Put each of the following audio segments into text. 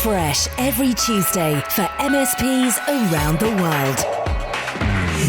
fresh every Tuesday for MSPs around the world.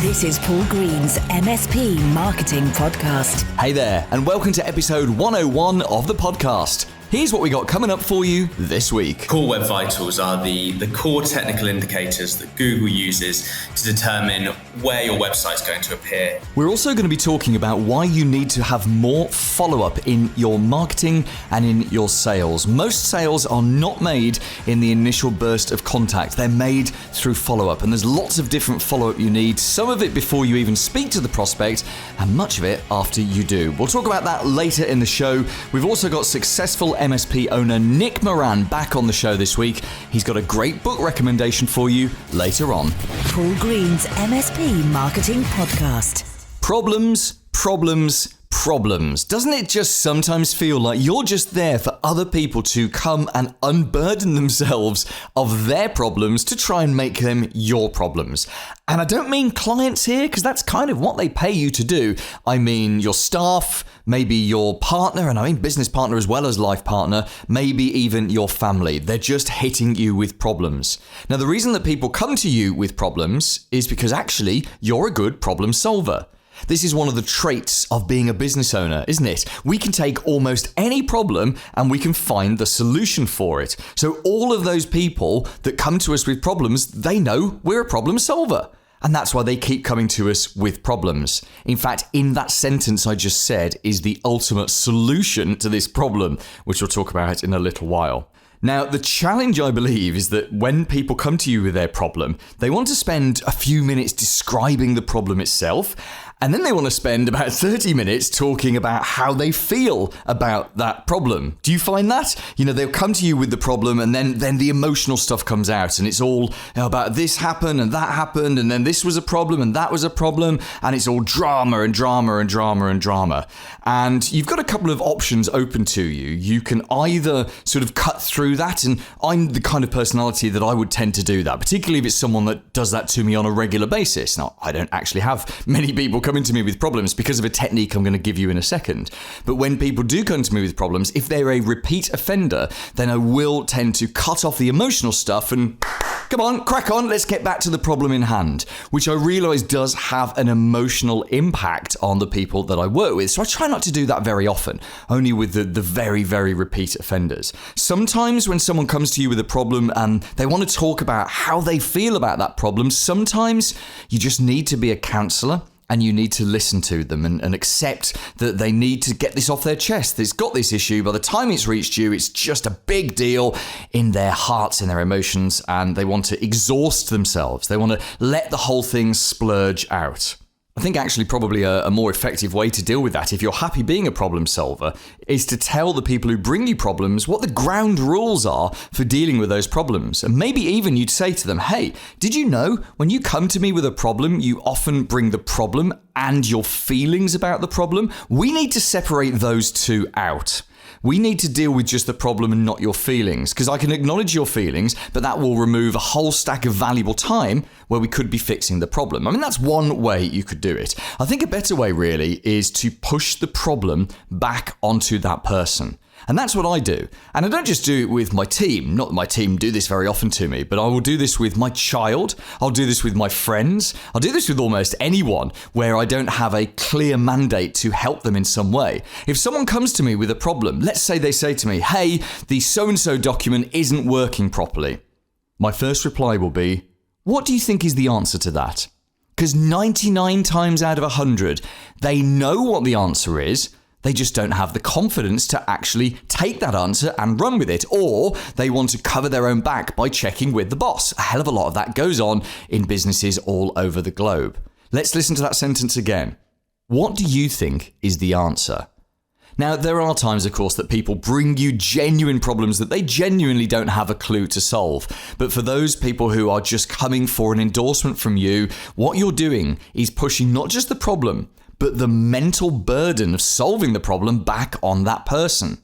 This is Paul Green's MSP Marketing Podcast. Hey there, and welcome to episode 101 of the podcast. Here's what we got coming up for you this week. Core Web Vitals are the core technical indicators that Google uses to determine where your website's going to appear. We're also going to be talking about why you need to have more follow-up in your marketing and in your sales. Most sales are not made in the initial burst of contact. They're made through follow-up, and there's lots of different follow-up you need, some of it before you even speak to the prospect, and much of it after you do. We'll talk about that later in the show. We've also got successful MSP owner Nick Moran back on the show this week. He's got a great book recommendation for you later on. Paul Green's MSP Marketing Podcast. Problems. Doesn't it just sometimes feel like you're just there for other people to come and unburden themselves of their problems to try and make them your problems? And I don't mean clients here, because that's kind of what they pay you to do. I mean your staff, maybe your partner, and I mean business partner as well as life partner, maybe even your family. They're just hitting you with problems. Now, the reason that people come to you with problems is because actually you're a good problem solver. This is one of the traits of being a business owner, isn't it? We can take almost any problem and we can find the solution for it. So all of those people that come to us with problems, they know we're a problem solver. And that's why they keep coming to us with problems. In fact, in that sentence I just said is the ultimate solution to this problem, which we'll talk about in a little while. Now, the challenge, I believe, is that when people come to you with their problem, they want to spend a few minutes describing the problem itself, and then they want to spend about 30 minutes talking about how they feel about that problem. Do you find that? You know, they'll come to you with the problem and then the emotional stuff comes out and it's all about this happened and that happened and then this was a problem and that was a problem, and it's all drama and drama and drama and drama. And you've got a couple of options open to you. You can either sort of cut through that, and I'm the kind of personality that I would tend to do that, particularly if it's someone that does that to me on a regular basis. Now, I don't actually have many people coming to me with problems because of a technique I'm going to give you in a second. But when people do come to me with problems, if they're a repeat offender, then I will tend to cut off the emotional stuff and come on, crack on, let's get back to the problem in hand, which I realise does have an emotional impact on the people that I work with. So I try not to do that very often, only with the very, very repeat offenders. Sometimes when someone comes to you with a problem and they want to talk about how they feel about that problem, sometimes you just need to be a counsellor. And you need to listen to them and accept that they need to get this off their chest. They've got this issue. By the time it's reached you, it's just a big deal in their hearts, in their emotions, and they want to exhaust themselves. They want to let the whole thing splurge out. I think actually probably a more effective way to deal with that, if you're happy being a problem solver, is to tell the people who bring you problems what the ground rules are for dealing with those problems. And maybe even you'd say to them, hey, did you know when you come to me with a problem, you often bring the problem and your feelings about the problem? We need to separate those two out. We need to deal with just the problem and not your feelings, because I can acknowledge your feelings, but that will remove a whole stack of valuable time where we could be fixing the problem. I mean, that's one way you could do it. I think a better way really is to push the problem back onto that person. And that's what I do. And I don't just do it with my team. Not that my team do this very often to me, but I will do this with my child. I'll do this with my friends. I'll do this with almost anyone where I don't have a clear mandate to help them in some way. If someone comes to me with a problem, let's say they say to me, hey, the so-and-so document isn't working properly. My first reply will be, what do you think is the answer to that? Because 99 times out of 100, they know what the answer is. They just don't have the confidence to actually take that answer and run with it, or they want to cover their own back by checking with the boss. A hell of a lot of that goes on in businesses all over the globe. Let's listen to that sentence again. What do you think is the answer? Now, there are times, of course, that people bring you genuine problems that they genuinely don't have a clue to solve. But for those people who are just coming for an endorsement from you, what you're doing is pushing not just the problem, but the mental burden of solving the problem back on that person.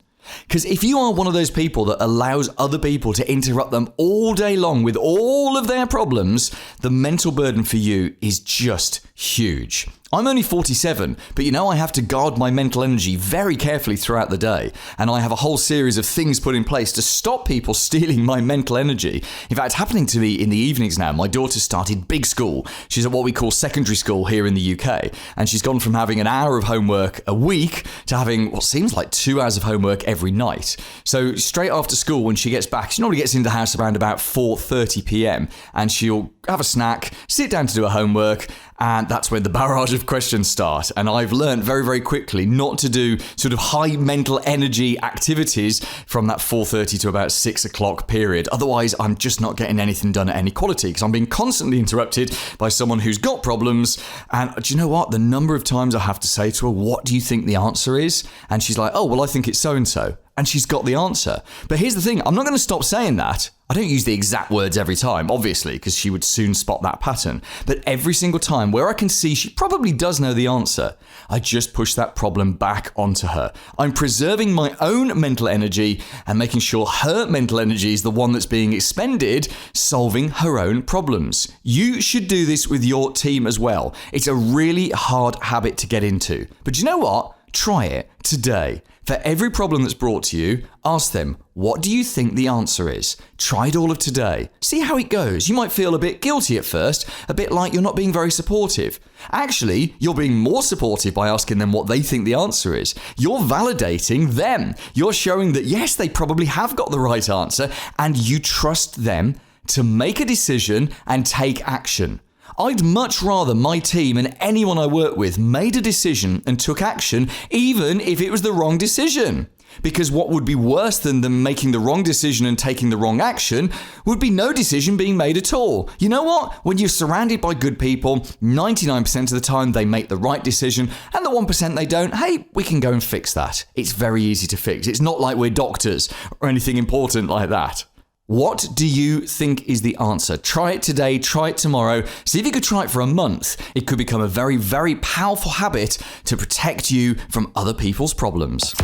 Because if you are one of those people that allows other people to interrupt them all day long with all of their problems, the mental burden for you is just huge. I'm only 47, but I have to guard my mental energy very carefully throughout the day. And I have a whole series of things put in place to stop people stealing my mental energy. In fact, it's happening to me in the evenings now. My daughter started big school. She's at what we call secondary school here in the UK. And she's gone from having an hour of homework a week to having what seems like 2 hours of homework every night. So straight after school, when she gets back, she normally gets into the house around about 4:30 p.m. And she'll have a snack, sit down to do her homework, and that's when the barrage of questions start. And I've learned very, very quickly not to do sort of high mental energy activities from that 4:30 to about 6 o'clock period. Otherwise, I'm just not getting anything done at any quality because I'm being constantly interrupted by someone who's got problems. And do you know what? The number of times I have to say to her, what do you think the answer is? And she's like, oh, well, I think it's so-and-so. And she's got the answer. But here's the thing, I'm not going to stop saying that. I don't use the exact words every time, obviously, because she would soon spot that pattern. But every single time where I can see she probably does know the answer, I just push that problem back onto her. I'm preserving my own mental energy and making sure her mental energy is the one that's being expended solving her own problems. You should do this with your team as well. It's a really hard habit to get into. But do you know what? Try it today. For every problem that's brought to you, ask them, what do you think the answer is? Try it all of today. See how it goes. You might feel a bit guilty at first, a bit like you're not being very supportive. Actually, you're being more supportive by asking them what they think the answer is. You're validating them. You're showing that, yes, they probably have got the right answer, and you trust them to make a decision and take action. I'd much rather my team and anyone I work with made a decision and took action, even if it was the wrong decision. Because what would be worse than them making the wrong decision and taking the wrong action would be no decision being made at all. You know what? When you're surrounded by good people, 99% of the time they make the right decision, and the 1% they don't, hey, we can go and fix that. It's very easy to fix. It's not like we're doctors or anything important like that. What do you think is the answer? Try it today, try it tomorrow. See if you could try it for a month. It could become a very, very powerful habit to protect you from other people's problems.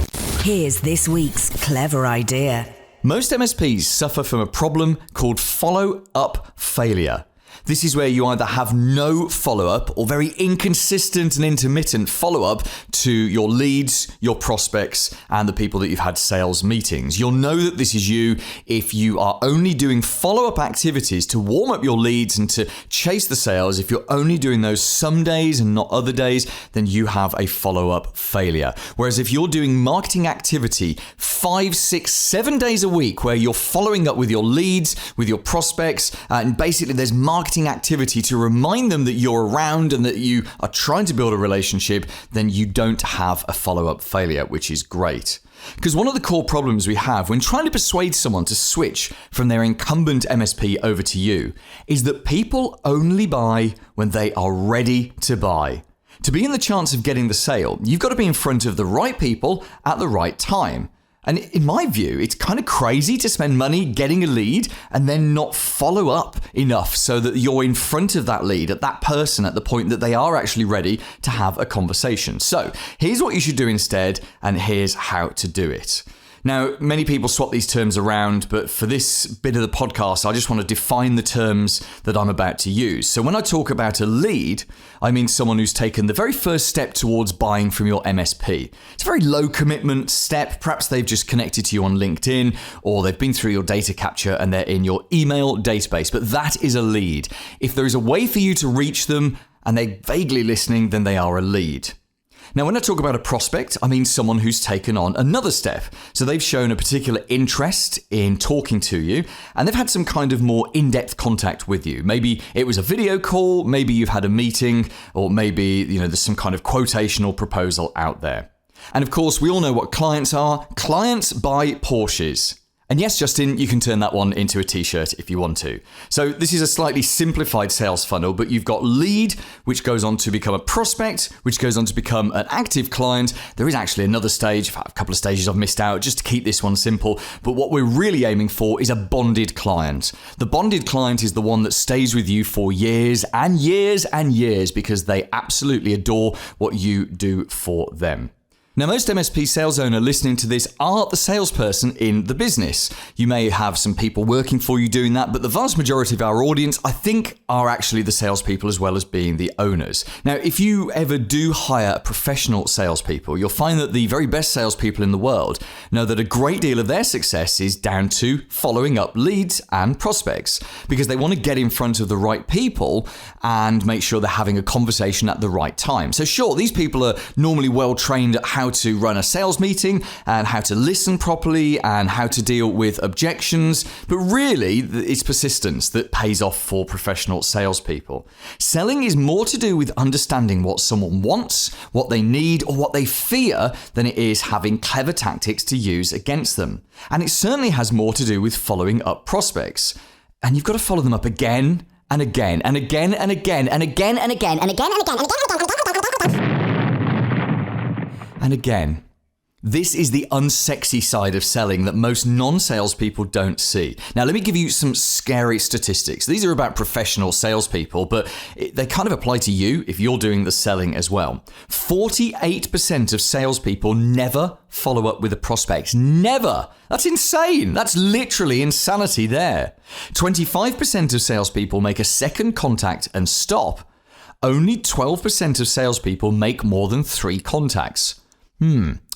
Here's this week's clever idea. Most MSPs suffer from a problem called follow-up failure. This is where you either have no follow-up or very inconsistent and intermittent follow-up to your leads, your prospects, and the people that you've had sales meetings. You'll know that this is you if you are only doing follow-up activities to warm up your leads and to chase the sales. If you're only doing those some days and not other days, then you have a follow-up failure. Whereas if you're doing marketing activity 5, 6, 7 days a week where you're following up with your leads, with your prospects, and basically there's marketing activity to remind them that you're around and that you are trying to build a relationship, then you don't have a follow-up failure, which is great. Because one of the core problems we have when trying to persuade someone to switch from their incumbent MSP over to you is that people only buy when they are ready to buy. To be in the chance of getting the sale, you've got to be in front of the right people at the right time. And in my view, it's kind of crazy to spend money getting a lead and then not follow up enough so that you're in front of that lead, at that person, at the point that they are actually ready to have a conversation. So here's what you should do instead, and here's how to do it. Now, many people swap these terms around, but for this bit of the podcast, I just want to define the terms that I'm about to use. So when I talk about a lead, I mean someone who's taken the very first step towards buying from your MSP. It's a very low commitment step. Perhaps they've just connected to you on LinkedIn, or they've been through your data capture and they're in your email database, but that is a lead. If there is a way for you to reach them and they're vaguely listening, then they are a lead. Now, when I talk about a prospect, I mean someone who's taken on another step. So they've shown a particular interest in talking to you, and they've had some kind of more in-depth contact with you. Maybe it was a video call, maybe you've had a meeting, or maybe, there's some kind of quotation or proposal out there. And of course, we all know what clients are. Clients buy Porsches. And yes, Justin, you can turn that one into a t-shirt if you want to. So this is a slightly simplified sales funnel, but you've got lead, which goes on to become a prospect, which goes on to become an active client. There is actually another stage, a couple of stages I've missed out, just to keep this one simple. But what we're really aiming for is a bonded client. The bonded client is the one that stays with you for years and years and years because they absolutely adore what you do for them. Now, most MSP sales owner listening to this are the salesperson in the business. You may have some people working for you doing that, but the vast majority of our audience, I think, are actually the salespeople as well as being the owners. Now, if you ever do hire professional salespeople, you'll find that the very best salespeople in the world know that a great deal of their success is down to following up leads and prospects, because they want to get in front of the right people and make sure they're having a conversation at the right time. So sure, these people are normally well trained at how to run a sales meeting and how to listen properly and how to deal with objections, but really it's persistence that pays off for professional salespeople. Selling is more to do with understanding what someone wants, what they need, or what they fear than it is having clever tactics to use against them. And it certainly has more to do with following up prospects. And you've got to follow them up again and again and again and again and again and again and again and again and again and again. This is the unsexy side of selling that most non-salespeople don't see. Now, let me give you some scary statistics. These are about professional salespeople, but they kind of apply to you if you're doing the selling as well. 48% of salespeople never follow up with a prospect. Never! That's insane! That's literally insanity there. 25% of salespeople make a second contact and stop. Only 12% of salespeople make more than 3 contacts.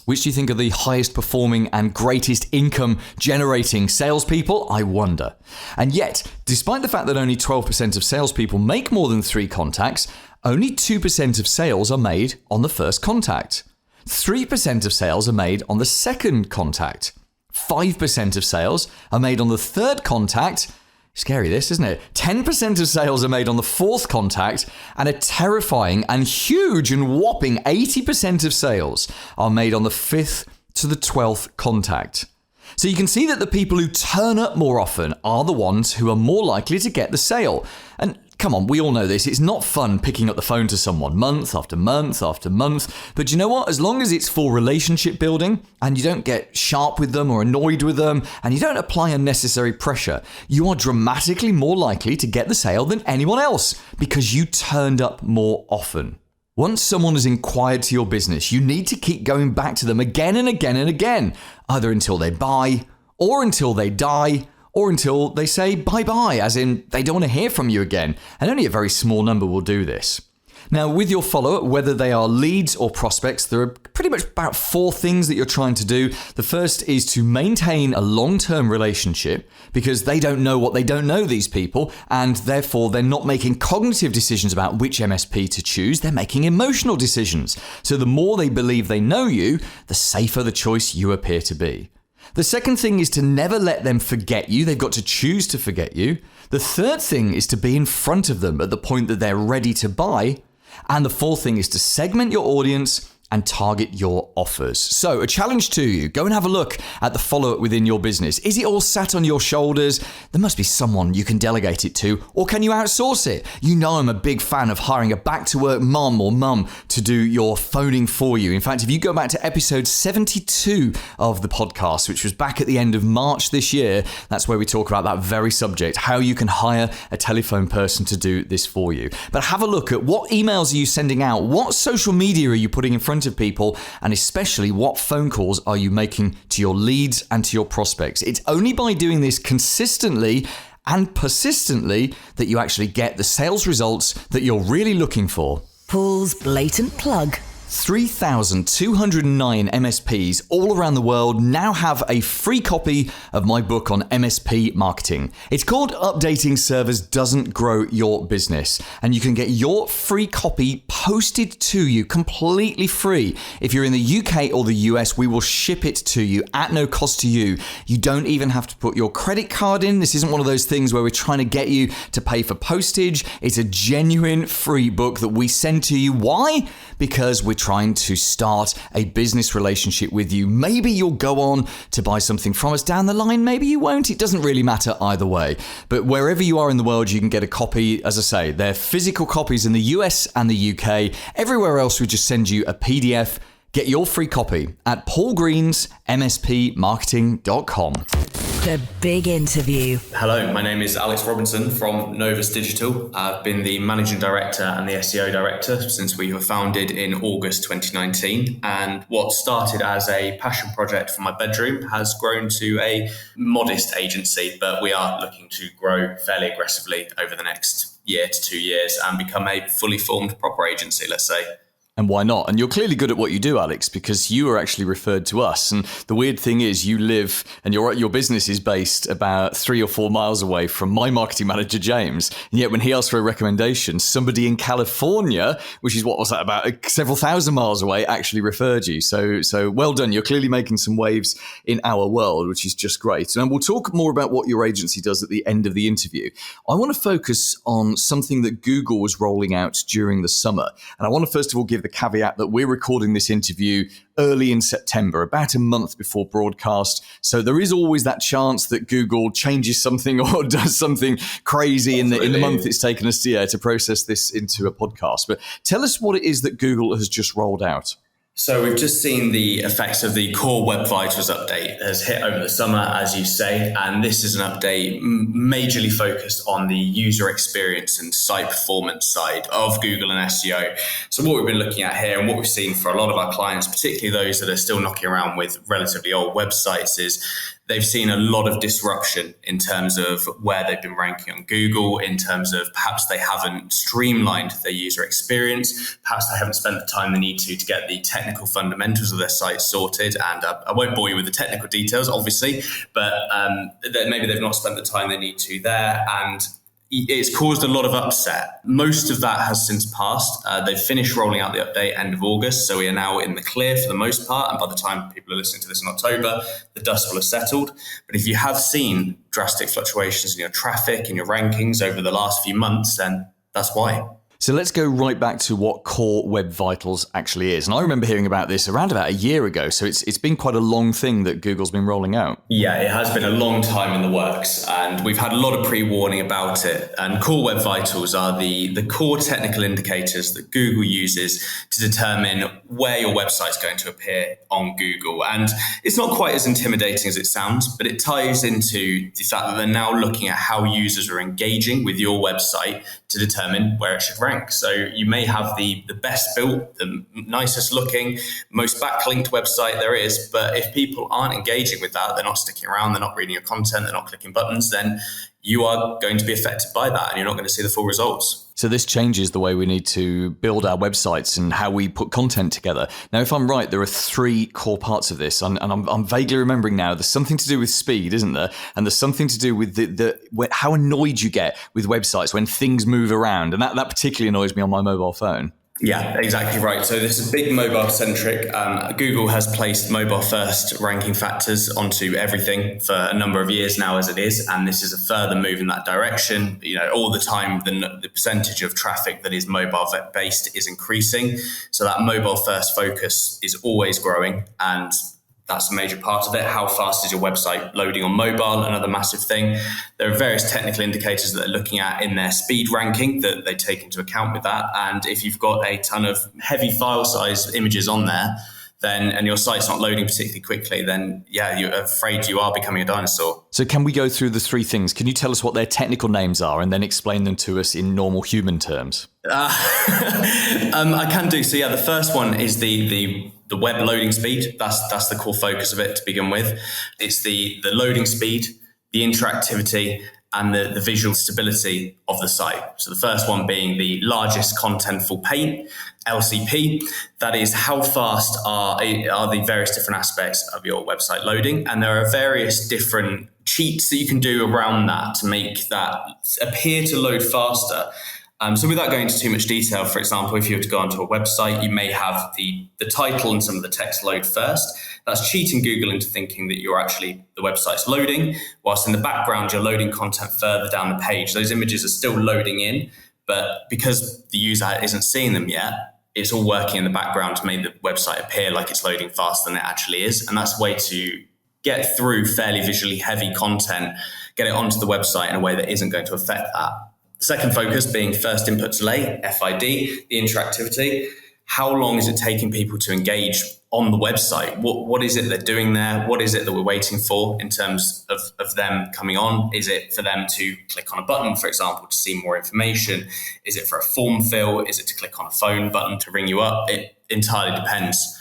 Which do you think are the highest performing and greatest income generating salespeople? I wonder. And yet, despite the fact that only 12% of salespeople make more than 3 contacts, only 2% of sales are made on the first contact. 3% of sales are made on the second contact. 5% of sales are made on the third contact. Scary this, isn't it? 10% of sales are made on the fourth contact, and a terrifying and huge and whopping 80% of sales are made on the 5th to the 12th contact. So you can see that the people who turn up more often are the ones who are more likely to get the sale. And come on, we all know this. It's not fun picking up the phone to someone month after month after month. But you know what? As long as it's for relationship building and you don't get sharp with them or annoyed with them and you don't apply unnecessary pressure, you are dramatically more likely to get the sale than anyone else because you turned up more often. Once someone has inquired to your business, you need to keep going back to them again and again and again, either until they buy or until they die, or until they say bye-bye, as in they don't want to hear from you again. And only a very small number will do this. Now, with your follow-up, whether they are leads or prospects, there are pretty much about 4 things that you're trying to do. The first is to maintain a long-term relationship because they don't know what they don't know, these people, and therefore they're not making cognitive decisions about which MSP to choose. They're making emotional decisions. So the more they believe they know you, the safer the choice you appear to be. The second thing is to never let them forget you. They've got to choose to forget you. The third thing is to be in front of them at the point that they're ready to buy. And the fourth thing is to segment your audience and target your offers. So a challenge to you, go and have a look at the follow-up within your business. Is it all sat on your shoulders? There must be someone you can delegate it to, or can you outsource it? You know I'm a big fan of hiring a back-to-work mom or mum to do your phoning for you. In fact, if you go back to episode 72 of the podcast, which was back at the end of March this year, that's where we talk about that very subject, how you can hire a telephone person to do this for you. But have a look at what emails are you sending out, what social media are you putting in front of people, and especially what phone calls are you making to your leads and to your prospects. It's only by doing this consistently and persistently that you actually get the sales results that you're really looking for. Paul's blatant plug. 3,209 MSPs all around the world now have a free copy of my book on MSP marketing. It's called Updating Servers Doesn't Grow Your Business, and you can get your free copy posted to you completely free. If you're in the UK or the US, we will ship it to you at no cost to you. You don't even have to put your credit card in. This isn't one of those things where we're trying to get you to pay for postage. It's a genuine free book that we send to you. Why? Because we're trying to start a business relationship with you. Maybe you'll go on to buy something from us down the line. Maybe you won't. It doesn't really matter either way. But wherever you are in the world, you can get a copy. As I say, they're physical copies in the US and the UK. Everywhere else, we just send you a PDF. Get your free copy at paulgreensmspmarketing.com. The big interview. Hello, my name is Alex Robinson from Novus Digital. I've been the Managing Director and the SEO Director since we were founded in August 2019. And what started as a passion project for my bedroom has grown to a modest agency, but we are looking to grow fairly aggressively over the next year to 2 years and become a fully formed proper agency, let's say. And why not? And you're clearly good at what you do, Alex, because you are actually referred to us. And the weird thing is you live and your business is based about 3 or 4 miles away from my marketing manager, James. And yet when he asked for a recommendation, somebody in California, which is what was that, about several thousand miles away, actually referred you. So well done. You're clearly making some waves in our world, which is just great. And we'll talk more about what your agency does at the end of the interview. I want to focus on something that Google was rolling out during the summer. And I want to first of all give the caveat that we're recording this interview early in September, about a month before broadcast. So there is always that chance that Google changes something or does something crazy in the month it's taken us to process this into a podcast. But tell us what it is that Google has just rolled out. So we've just seen the effects of the Core Web Vitals update has hit over the summer, as you say, and this is an update majorly focused on the user experience and site performance side of Google and SEO. So what we've been looking at here and what we've seen for a lot of our clients, particularly those that are still knocking around with relatively old websites, is they've seen a lot of disruption in terms of where they've been ranking on Google, in terms of perhaps they haven't streamlined their user experience, perhaps they haven't spent the time they need to get the technical fundamentals of their site sorted. And I won't bore you with the technical details, obviously, but maybe they've not spent the time they need to there. And it's caused a lot of upset. Most of that has since passed. They've finished rolling out the update end of August, so we are now in the clear for the most part. And by the time people are listening to this in October, the dust will have settled. But if you have seen drastic fluctuations in your traffic and your rankings over the last few months, then that's why. So let's go right back to what Core Web Vitals actually is. And I remember hearing about this around about a year ago. So it's been quite a long thing that Google's been rolling out. Yeah, it has been a long time in the works. And we've had a lot of pre-warning about it. And Core Web Vitals are the core technical indicators that Google uses to determine where your website's going to appear on Google. And it's not quite as intimidating as it sounds, but it ties into the fact that they're now looking at how users are engaging with your website to determine where it should rank. So you may have the best built, the nicest looking, most backlinked website there is, but if people aren't engaging with that, they're not sticking around, they're not reading your content, they're not clicking buttons, then you are going to be affected by that and you're not going to see the full results. So this changes the way we need to build our websites and how we put content together. Now, if I'm right, there are 3 core parts of this, and I'm vaguely remembering now. There's something to do with speed, isn't there? And there's something to do with how annoyed you get with websites when things move around, and that particularly annoys me on my mobile phone. Yeah, exactly right. So this is big mobile centric. Google has placed mobile first ranking factors onto everything for a number of years now as it is. And this is a further move in that direction. You know, all the time, the percentage of traffic that is mobile based is increasing. So that mobile first focus is always growing. And that's a major part of it. How fast is your website loading on mobile? Another massive thing. There are various technical indicators that they're looking at in their speed ranking that they take into account with that. And if you've got a ton of heavy file size images on there, then and your site's not loading particularly quickly, then yeah, you're afraid you are becoming a dinosaur. So can we go through the 3 things? Can you tell us what their technical names are and then explain them to us in normal human terms? I can do. So yeah, the first one is the web loading speed. That's the core focus of it to begin with. It's the loading speed, the interactivity, and the visual stability of the site. So the first one being the largest contentful paint, LCP. That is how fast are the various different aspects of your website loading. And there are various different cheats that you can do around that to make that appear to load faster. So without going into too much detail, for example, if you were to go onto a website, you may have the title and some of the text load first. That's cheating Google into thinking that the website's loading, whilst in the background, you're loading content further down the page. Those images are still loading in, but because the user isn't seeing them yet, it's all working in the background to make the website appear like it's loading faster than it actually is. And that's a way to get through fairly visually heavy content, get it onto the website in a way that isn't going to affect that. The second focus being first input delay, FID, the interactivity. How long is it taking people to engage on the website. What is it they're doing there? What is it that we're waiting for in terms of them coming on? Is it for them to click on a button, for example, to see more information? Is it for a form fill? Is it to click on a phone button to ring you up? It entirely depends.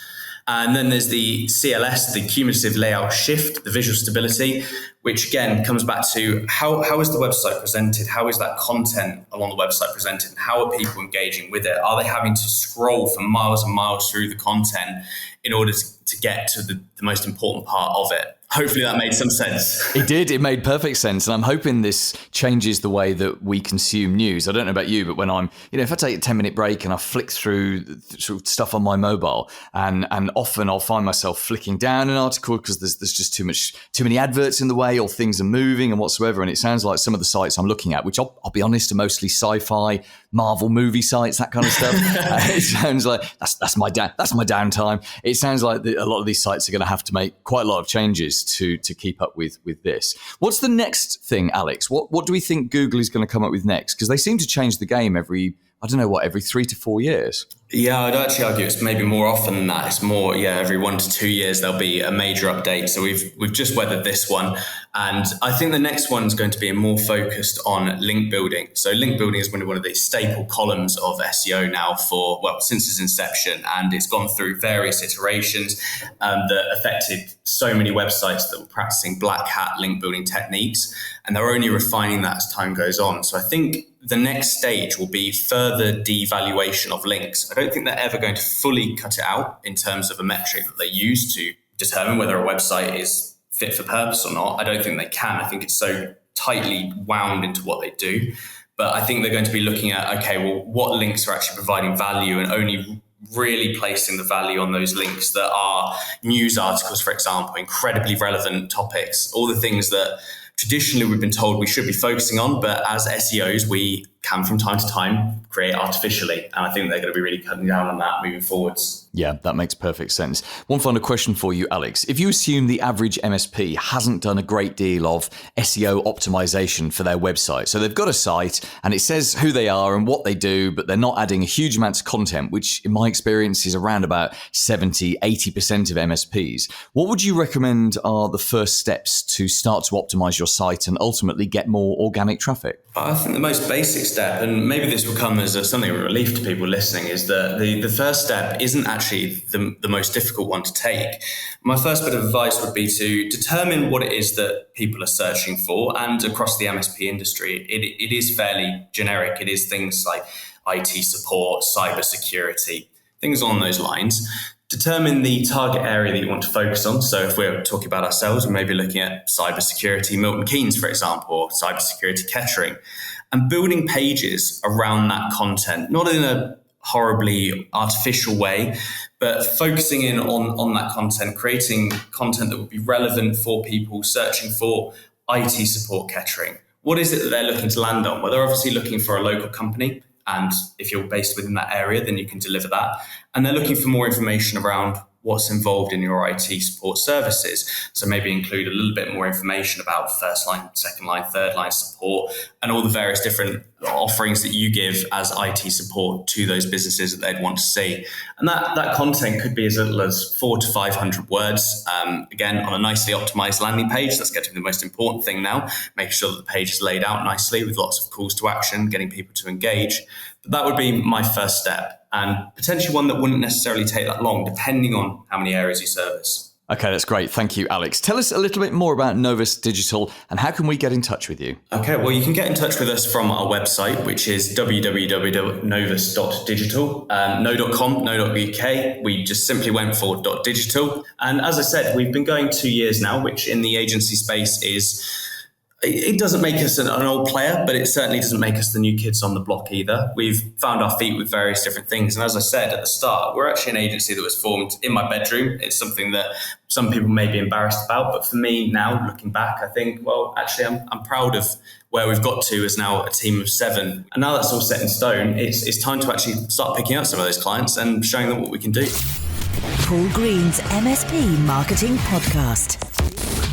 And then there's the CLS, the cumulative layout shift, the visual stability, which again comes back to how is the website presented? How is that content along the website presented? And how are people engaging with it? Are they having to scroll for miles and miles through the content in order to get to the most important part of it? Hopefully that made some sense. It did. It made perfect sense. And I'm hoping this changes the way that we consume news. I don't know about you, but when I'm, if I take a 10-minute break and I flick through stuff on my mobile, and often I'll find myself flicking down an article because there's just too many adverts in the way, or things are moving and whatsoever. And it sounds like some of the sites I'm looking at, which I'll be honest, are mostly sci-fi, Marvel movie sites, that kind of stuff. It sounds like that's my downtime. It sounds like a lot of these sites are going to have to make quite a lot of changes to keep up with this. What's the next thing, Alex? What do we think Google is going to come up with next? Because they seem to change the game every 3 to 4 years. Yeah, I'd actually argue it's maybe more often than that. It's more, every 1 to 2 years there'll be a major update. So we've just weathered this one, and I think the next one's going to be more focused on link building. So link building has been one of the staple columns of SEO now since its inception, and it's gone through various iterations that affected so many websites that were practicing black hat link building techniques, and they're only refining that as time goes on. So I think the next stage will be further devaluation of links. I don't think they're ever going to fully cut it out in terms of a metric that they use to determine whether a website is fit for purpose or not. I don't think they can. I think it's so tightly wound into what they do. But I think they're going to be looking at, okay, well, what links are actually providing value, and only really placing the value on those links that are news articles, for example, incredibly relevant topics, all the things that traditionally we've been told we should be focusing on, but as SEOs, we can from time to time create artificially. And I think they're going to be really cutting down on that moving forwards. Yeah, that makes perfect sense. One final question for you, Alex. If you assume the average MSP hasn't done a great deal of SEO optimization for their website, so they've got a site and it says who they are and what they do, but they're not adding a huge amount of content, which in my experience is around about 70, 80% of MSPs. What would you recommend are the first steps to start to optimize your site and ultimately get more organic traffic? I think the most basic step, and maybe this will come as something of a relief to people listening, is that the first step isn't actually the most difficult one to take. My first bit of advice would be to determine what it is that people are searching for, and across the MSP industry, it is fairly generic. It is things like IT support, cybersecurity, things along those lines. Determine the target area that you want to focus on. So if we're talking about ourselves, we may be looking at cybersecurity, Milton Keynes, for example, or cybersecurity Kettering, and building pages around that content, not in a horribly artificial way, but focusing in on that content, creating content that would be relevant for people searching for IT support Kettering. What is it that they're looking to land on? Well, they're obviously looking for a local company. And if you're based within that area, then you can deliver that. And they're looking for more information around what's involved in your IT support services. So maybe include a little bit more information about first line, second line, third line support, and all the various different offerings that you give as IT support to those businesses that they'd want to see. And that content could be as little as 400 to 500 words. Again, on a nicely optimized landing page. Let's get to the most important thing now, making sure that the page is laid out nicely with lots of calls to action, getting people to engage. But that would be my first step, and potentially one that wouldn't necessarily take that long, depending on how many areas you service. Okay, that's great. Thank you, Alex. Tell us a little bit more about Novus Digital and how can we get in touch with you? Okay, well, you can get in touch with us from our website, which is www.novus.digital, no.com, no.uk. We just simply went for .digital. And as I said, we've been going 2 years now, which in the agency space it doesn't make us an old player, but it certainly doesn't make us the new kids on the block either. We've found our feet with various different things. And as I said at the start, we're actually an agency that was formed in my bedroom. It's something that some people may be embarrassed about. But for me now, looking back, I think, well, actually, I'm proud of where we've got to as now a team of 7. And now that's all set in stone, it's time to actually start picking up some of those clients and showing them what we can do. Paul Green's MSP Marketing Podcast.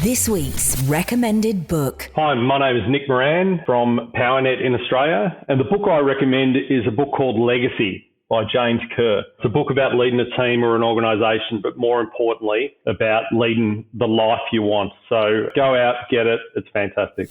This week's recommended book. Hi, my name is Nick Moran from PowerNet in Australia, and the book I recommend is a book called Legacy by James Kerr. It's a book about leading a team or an organisation, but more importantly, about leading the life you want. So go out, get it. It's fantastic.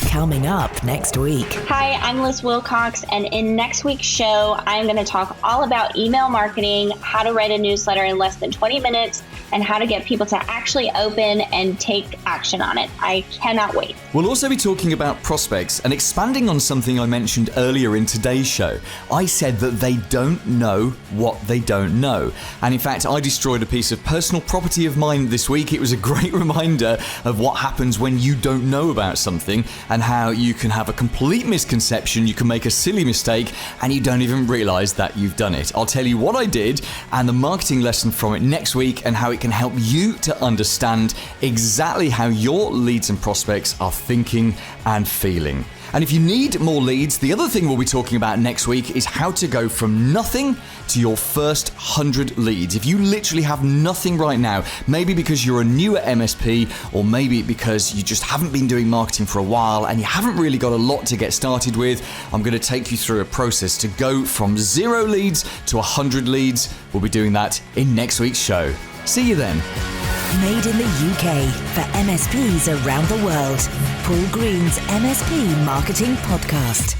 Coming up next week. Hi, I'm Liz Wilcox, and in next week's show, I'm going to talk all about email marketing, how to write a newsletter in less than 20 minutes, and how to get people to actually open and take action on it. I cannot wait. We'll also be talking about prospects and expanding on something I mentioned earlier in today's show. I said that they don't know what they don't know. And in fact, I destroyed a piece of personal property of mine this week. It was a great reminder of what happens when you don't know about something and how you can have a complete misconception, you can make a silly mistake, and you don't even realize that you've done it. I'll tell you what I did and the marketing lesson from it next week and how it can help you to understand exactly how your leads and prospects are thinking and feeling. And if you need more leads, the other thing we'll be talking about next week is how to go from nothing to your first 100 leads. If you literally have nothing right now, maybe because you're a newer MSP, or maybe because you just haven't been doing marketing for a while and you haven't really got a lot to get started with, I'm going to take you through a process to go from 0 leads to 100 leads. We'll be doing that in next week's show. See you then. Made in the UK for MSPs around the world. Paul Green's MSP Marketing Podcast.